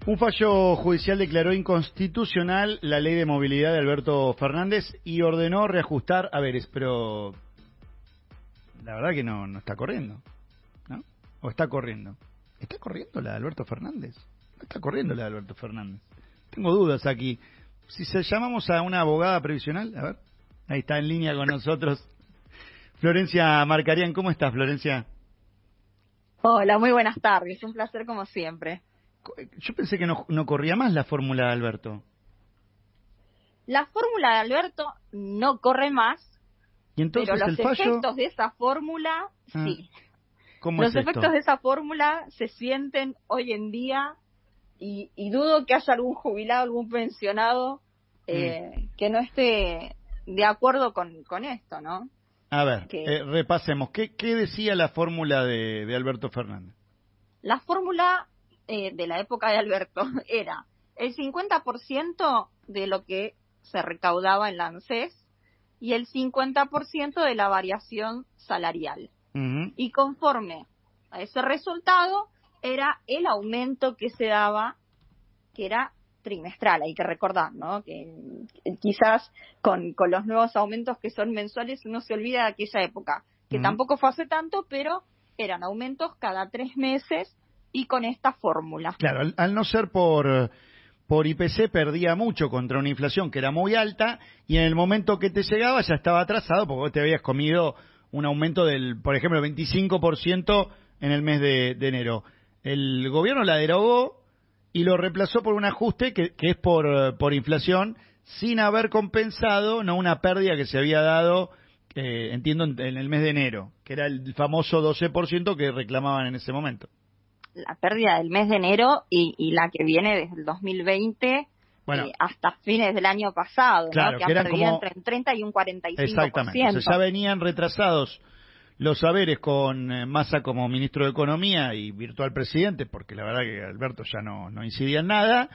Un fallo judicial declaró inconstitucional la ley de movilidad de Alberto Fernández y ordenó reajustar haberes, pero la verdad que no está corriendo, ¿no? ¿O está corriendo? ¿Está corriendo la de Alberto Fernández? No está corriendo la de Alberto Fernández. Tengo dudas aquí. Si llamamos a una abogada previsional, a ver, ahí está en línea con nosotros Florencia Marcarián. ¿Cómo estás, Florencia? Hola, muy buenas tardes. Un placer como siempre. Yo pensé que no corría más la fórmula de Alberto. La fórmula de Alberto no corre más, ¿Y entonces pero los el fallo? efectos de esa fórmula, sí. ¿Cómo Los es esto? efectos de esa fórmula se sienten hoy en día y dudo que haya algún jubilado, algún pensionado que no esté de acuerdo con esto, ¿no? A ver, repasemos. ¿Qué decía la fórmula de Alberto Fernández? La fórmula de la época de Alberto era el 50% de lo que se recaudaba en la ANSES y el 50% de la variación salarial. Uh-huh. Y conforme a ese resultado era el aumento que se daba, que era trimestral, hay que recordar, ¿no? Que quizás con los nuevos aumentos que son mensuales uno se olvida de aquella época, que tampoco fue hace tanto, pero eran aumentos cada 3 meses y con esta fórmula. Claro, al no ser por IPC perdía mucho contra una inflación que era muy alta y en el momento que te llegaba ya estaba atrasado porque vos te habías comido un aumento del, por ejemplo, 25% en el mes de enero. El gobierno la derogó y lo reemplazó por un ajuste que es por inflación, sin haber compensado no una pérdida que se había dado, entiendo, en el mes de enero, que era el famoso 12% que reclamaban en ese momento. La pérdida del mes de enero y la que viene desde el 2020 hasta fines del año pasado, claro, ¿no? Que han perdido como, entre un 30 y un 45%. Exactamente, o sea, ya venían retrasados los saberes con Massa como ministro de Economía y virtual presidente, porque la verdad que Alberto ya no incidía en nada,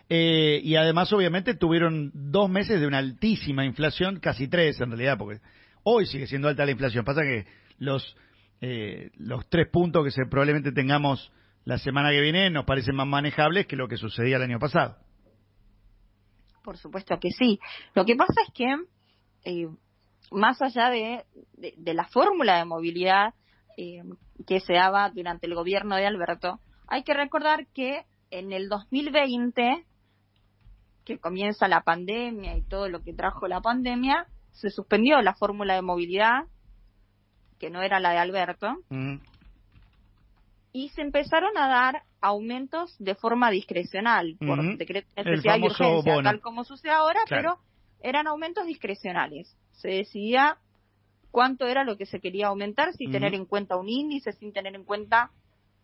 y además obviamente tuvieron 2 meses de una altísima inflación, casi 3 en realidad, porque hoy sigue siendo alta la inflación. Pasa que los 3 puntos que probablemente tengamos la semana que viene nos parecen más manejables que lo que sucedía el año pasado. Por supuesto que sí. Lo que pasa es que más allá de la fórmula de movilidad que se daba durante el gobierno de Alberto, hay que recordar que en el 2020, que comienza la pandemia y todo lo que trajo la pandemia, se suspendió la fórmula de movilidad, que no era la de Alberto, y se empezaron a dar aumentos de forma discrecional, por decreto de necesidad y urgencia, bono, tal como sucede ahora, claro. Pero eran aumentos discrecionales. Se decidía cuánto era lo que se quería aumentar sin tener en cuenta un índice, sin tener en cuenta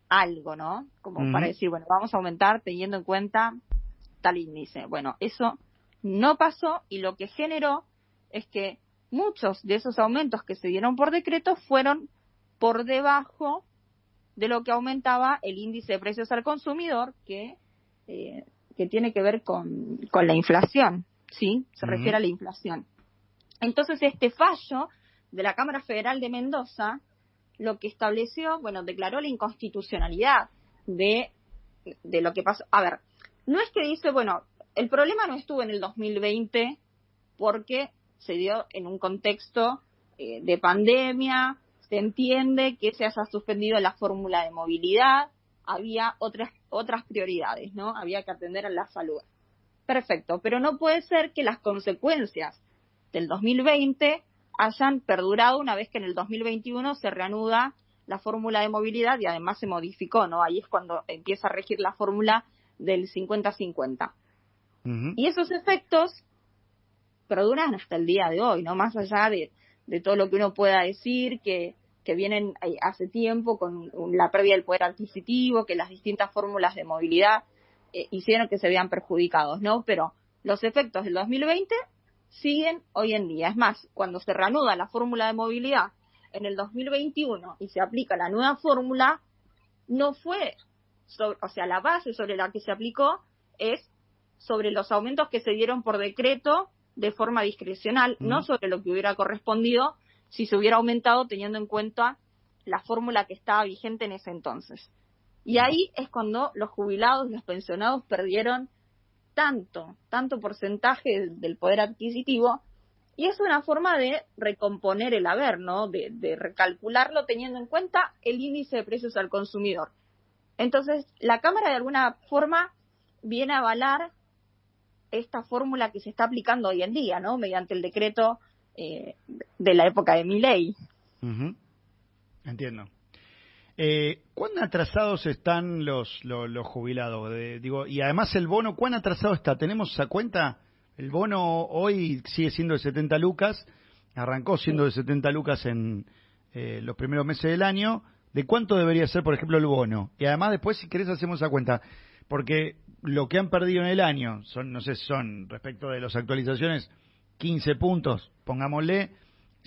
algo, ¿no? Como para decir, bueno, vamos a aumentar teniendo en cuenta tal índice. Bueno, eso no pasó y lo que generó es que muchos de esos aumentos que se dieron por decreto fueron por debajo de lo que aumentaba el índice de precios al consumidor, que tiene que ver con la inflación, ¿sí? Se refiere a la inflación. Entonces, este fallo de la Cámara Federal de Mendoza, lo que estableció, declaró la inconstitucionalidad de lo que pasó. A ver, no es que dice, el problema no estuvo en el 2020 porque se dio en un contexto de pandemia. Se entiende que se haya suspendido la fórmula de movilidad, había otras prioridades, ¿no? Había que atender a la salud. Perfecto, pero no puede ser que las consecuencias del 2020 hayan perdurado una vez que en el 2021 se reanuda la fórmula de movilidad y además se modificó, ¿no? Ahí es cuando empieza a regir la fórmula del 50-50. Y esos efectos perduran hasta el día de hoy, ¿no? Más allá de todo lo que uno pueda decir, que vienen hace tiempo con la pérdida del poder adquisitivo, que las distintas fórmulas de movilidad hicieron que se vean perjudicados, ¿no? Pero los efectos del 2020 siguen hoy en día. Es más, cuando se reanuda la fórmula de movilidad en el 2021 y se aplica la nueva fórmula, no fue, la base sobre la que se aplicó es sobre los aumentos que se dieron por decreto de forma discrecional, no sobre lo que hubiera correspondido si se hubiera aumentado teniendo en cuenta la fórmula que estaba vigente en ese entonces. Y ahí es cuando los jubilados, los pensionados perdieron tanto porcentaje del poder adquisitivo, y es una forma de recomponer el haber, ¿no? De recalcularlo teniendo en cuenta el índice de precios al consumidor. Entonces, la Cámara de alguna forma viene a avalar esta fórmula que se está aplicando hoy en día, ¿no? Mediante el decreto de la época de Milei. Uh-huh. Entiendo. ¿Cuán atrasados están los jubilados? Y además el bono, ¿cuán atrasado está? ¿Tenemos esa cuenta? El bono hoy sigue siendo de 70 lucas, arrancó siendo de 70 lucas en los primeros meses del año. ¿De cuánto debería ser, por ejemplo, el bono? Y además después, si querés, hacemos esa cuenta. Porque lo que han perdido en el año, no sé si son, respecto de las actualizaciones, 15 puntos, pongámosle,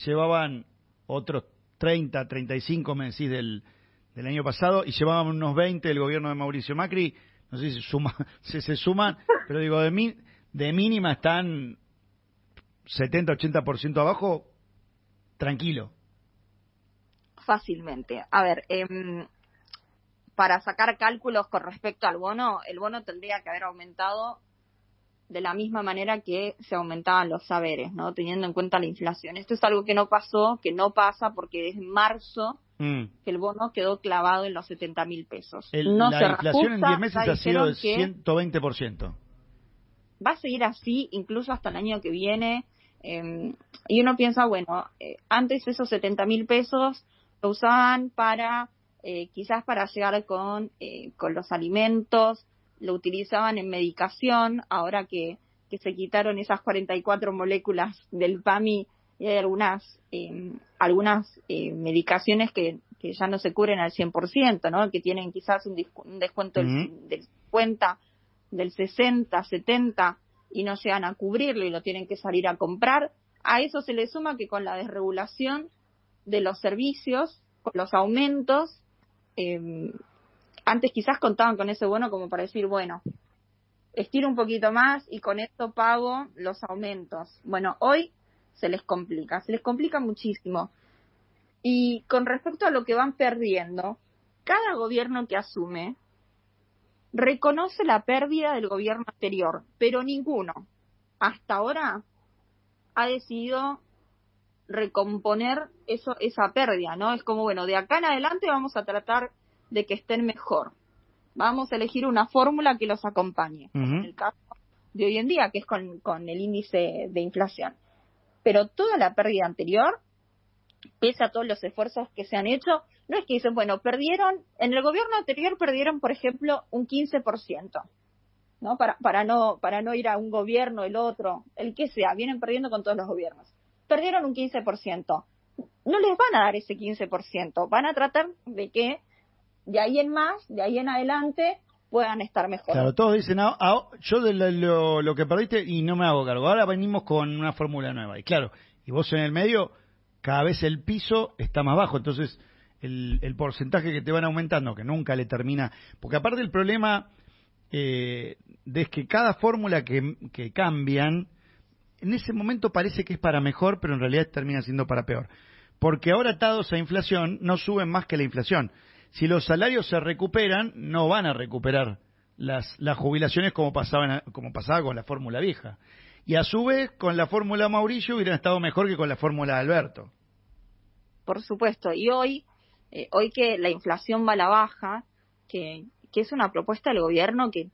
llevaban otros 30, 35, me decís, del año pasado, y llevaban unos 20 del gobierno de Mauricio Macri. No sé si se suman, pero digo, de mínima están 70, 80% abajo, tranquilo. Fácilmente. A ver, para sacar cálculos con respecto al bono, el bono tendría que haber aumentado de la misma manera que se aumentaban los saberes, ¿no? Teniendo en cuenta la inflación. Esto es algo que no pasó, que no pasa, porque desde marzo que el bono quedó clavado en los 70.000 pesos. La inflación en 10 meses ha sido de 120%. Va a seguir así incluso hasta el año que viene. Y uno piensa, bueno, antes esos 70.000 pesos lo usaban para, quizás para llegar con los alimentos, lo utilizaban en medicación, ahora que se quitaron esas 44 moléculas del PAMI, y hay algunas medicaciones que ya no se cubren al 100%, ¿no? Que tienen quizás un descuento del 50, del 60, 70, y no llegan a cubrirlo y lo tienen que salir a comprar. A eso se le suma que con la desregulación de los servicios, con los aumentos, antes quizás contaban con ese bono como para decir, bueno, estiro un poquito más y con esto pago los aumentos. Bueno, hoy se les complica muchísimo. Y con respecto a lo que van perdiendo, cada gobierno que asume reconoce la pérdida del gobierno anterior, pero ninguno hasta ahora ha decidido recomponer esa pérdida, ¿no? Es como, bueno, de acá en adelante vamos a tratar de que estén mejor. Vamos a elegir una fórmula que los acompañe, en el caso de hoy en día, que es con el índice de inflación. Pero toda la pérdida anterior, pese a todos los esfuerzos que se han hecho, no es que dicen, bueno, en el gobierno anterior perdieron, por ejemplo, un 15%, ¿no? Para no ir a un gobierno, el otro, el que sea, vienen perdiendo con todos los gobiernos. Perdieron un 15%. No les van a dar ese 15%, van a tratar de que de ahí en adelante puedan estar mejor. Claro, todos dicen, yo de lo que perdiste y no me hago cargo, ahora venimos con una fórmula nueva. Y claro, y vos en el medio, cada vez el piso está más bajo, entonces el porcentaje que te van aumentando, que nunca le termina, porque aparte el problema es que cada fórmula que cambian, en ese momento parece que es para mejor, pero en realidad termina siendo para peor. Porque ahora atados a inflación, no suben más que la inflación. Si los salarios se recuperan, no van a recuperar las jubilaciones como pasaba con la fórmula vieja. Y a su vez, con la fórmula Mauricio hubieran estado mejor que con la fórmula de Alberto. Por supuesto. Y hoy que la inflación va a la baja, que es una propuesta del gobierno que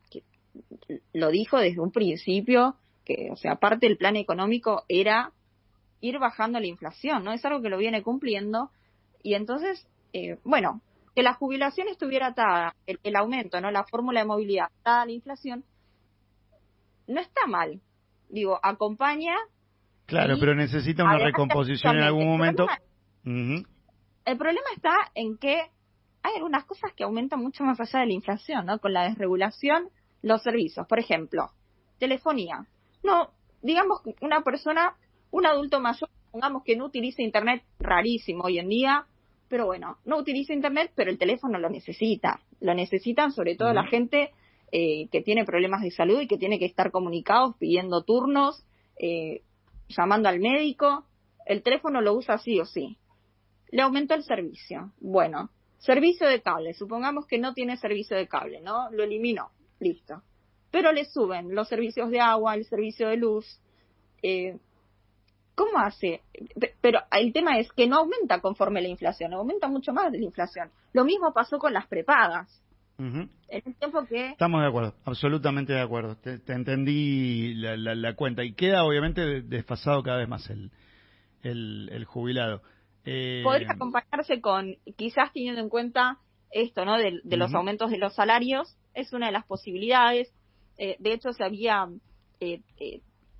lo dijo desde un principio, que, o sea, parte del plan económico era ir bajando la inflación, ¿no? Es algo que lo viene cumpliendo. Y entonces, bueno, que la jubilación estuviera atada, el aumento, ¿no? La fórmula de movilidad atada a la inflación, no está mal. Digo, acompaña. Claro, pero necesita una recomposición en algún momento. El problema está en que hay algunas cosas que aumentan mucho más allá de la inflación, ¿no? Con la desregulación, los servicios, por ejemplo, telefonía. No, digamos que una persona, un adulto mayor, pongamos que no utiliza internet, rarísimo hoy en día, pero bueno, no utiliza internet, pero el teléfono lo necesita. Lo necesitan sobre todo la gente que tiene problemas de salud y que tiene que estar comunicados, pidiendo turnos, llamando al médico. El teléfono lo usa sí o sí. Le aumentó el servicio. Bueno, Servicio de cable, supongamos que no tiene servicio de cable, ¿no? Lo eliminó, listo. Pero le suben los servicios de agua, el servicio de luz. ¿Cómo hace? Pero el tema es que no aumenta conforme la inflación, aumenta mucho más de la inflación. Lo mismo pasó con las prepagas. En el tiempo que... Estamos de acuerdo, absolutamente de acuerdo. Te entendí la cuenta. Y queda obviamente desfasado cada vez más el jubilado. Podría acompañarse con, quizás teniendo en cuenta esto, ¿no? De los aumentos de los salarios, es una de las posibilidades. De hecho, se había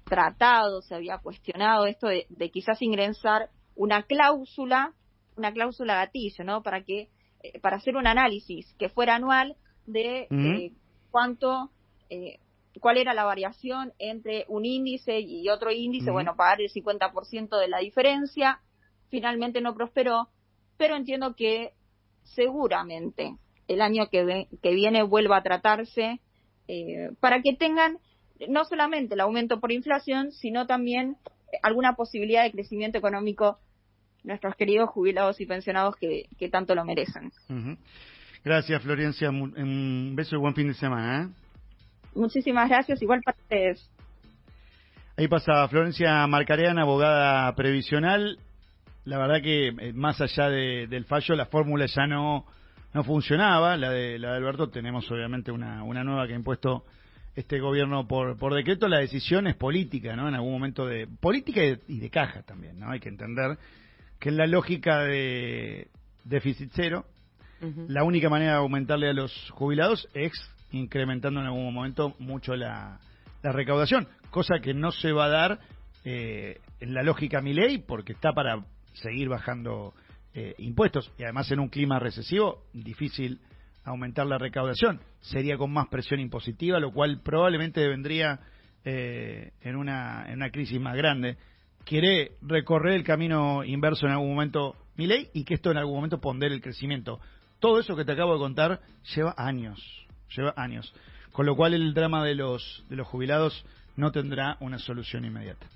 tratado, se había cuestionado esto de quizás ingresar una cláusula gatillo, ¿no? Para hacer un análisis que fuera anual de cuál era la variación entre un índice y otro índice, bueno, pagar el 50% de la diferencia. Finalmente no prosperó, pero entiendo que seguramente el año que viene vuelva a tratarse para que tengan no solamente el aumento por inflación, sino también alguna posibilidad de crecimiento económico nuestros queridos jubilados y pensionados que tanto lo merecen. Gracias, Florencia. Un beso y buen fin de semana. Muchísimas gracias, igual para ustedes. Ahí pasa Florencia Marcarean, abogada previsional. La verdad que más allá del fallo, la fórmula ya no funcionaba. La de Alberto, tenemos obviamente una nueva que ha impuesto este gobierno por decreto. La decisión es política, ¿no? En algún momento de política y de caja también, ¿no? Hay que entender que en la lógica de déficit cero, la única manera de aumentarle a los jubilados es incrementando en algún momento mucho la recaudación, cosa que no se va a dar en la lógica Milei, porque está para seguir bajando impuestos, y además en un clima recesivo difícil aumentar la recaudación, sería con más presión impositiva, lo cual probablemente vendría en una crisis más grande. Quiere recorrer el camino inverso en algún momento Milei, y que esto en algún momento pondere el crecimiento. Todo eso que te acabo de contar lleva años, con lo cual el drama de los jubilados no tendrá una solución inmediata.